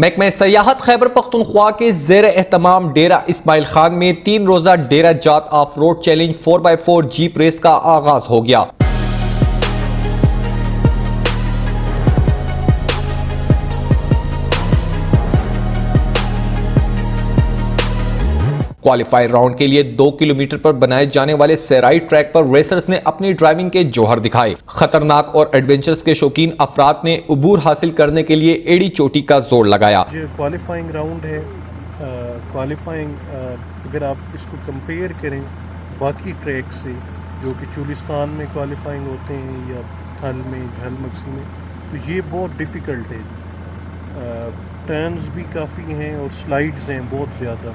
محکمہ سیاحت خیبر پختونخوا کے زیر اہتمام ڈیرہ اسماعیل خان میں 3 روزہ Derajat off road challenge 4x4 jeep race کا آغاز ہو گیا۔ کوالیفائر راؤنڈ کے لیے 2 کلومیٹر پر بنائے جانے والے سیرائی ٹریک پر ریسرز نے اپنی ڈرائیونگ کے جوہر دکھائے۔ خطرناک اور ایڈونچرز کے شوقین افراد نے عبور حاصل کرنے کے لیے ایڑی چوٹی کا زور لگایا۔ یہ کوالیفائنگ راؤنڈ ہے۔ کوالیفائنگ اگر آپ اس کو کمپیئر کریں باقی ٹریک سے جو کہ چولستان میں کوالیفائنگ ہوتے ہیں یا تھل میں جھل مکسی میں، تو یہ بہت ڈیفیکلٹ ہے۔ ٹرنز بھی کافی ہیں اور سلائیڈز ہیں بہت زیادہ۔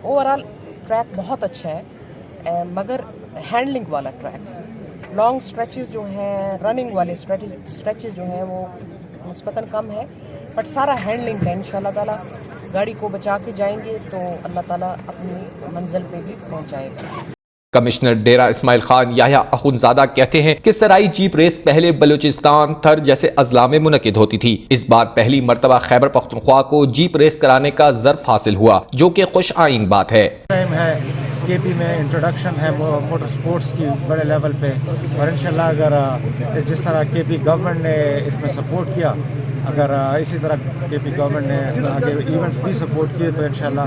اوورآل ٹریک بہت اچھا ہے، مگر ہینڈلنگ والا ٹریک، لانگ سٹریچز جو ہیں، رننگ والے سٹریچز جو ہیں وہ نسبتاً کم ہے، بٹ سارا ہینڈلنگ ہے۔ انشاءاللہ تعالیٰ گاڑی کو بچا کے جائیں گے تو اللہ تعالیٰ اپنی منزل پہ بھی پہنچائے گا۔ کمشنر ڈیرہ اسماعیل خان یحییٰ اخونزادہ کہتے ہیں کہ سرائی جیپ ریس پہلے بلوچستان، تھر جیسے اضلاع میں منعقد ہوتی تھی۔ اس بار پہلی مرتبہ خیبر پختونخوا کو جیپ ریس کرانے کا ظرف حاصل ہوا، جو کہ خوش آئین بات ہے۔ کے پی میں انٹروڈکشن ہے موٹر سپورٹس کی بڑے لیول پہ، اور انشاءاللہ اگر جس طرح کے پی گورنمنٹ نے اس میں سپورٹ کیا، اگر اسی طرح کے پی گورنمنٹ نے آگے ایونٹس بھی سپورٹ کیے تو انشاءاللہ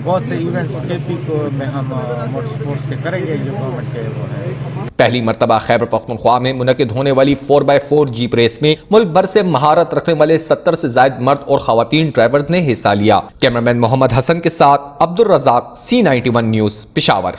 بہت سے ایونٹس کے پی کو میں ہم موٹر سپورٹس کے کریں گے جو گورنمنٹ کے وہ ہے۔ پہلی مرتبہ خیبر پختونخوا میں منعقد ہونے والی 4x4 جیپ ریس میں ملک بھر سے مہارت رکھنے والے 70 سے زائد مرد اور خواتین ڈرائیور نے حصہ لیا۔ کیمرامین محمد حسن کے ساتھ عبدالرزاق، C91 نیوز، پشاور۔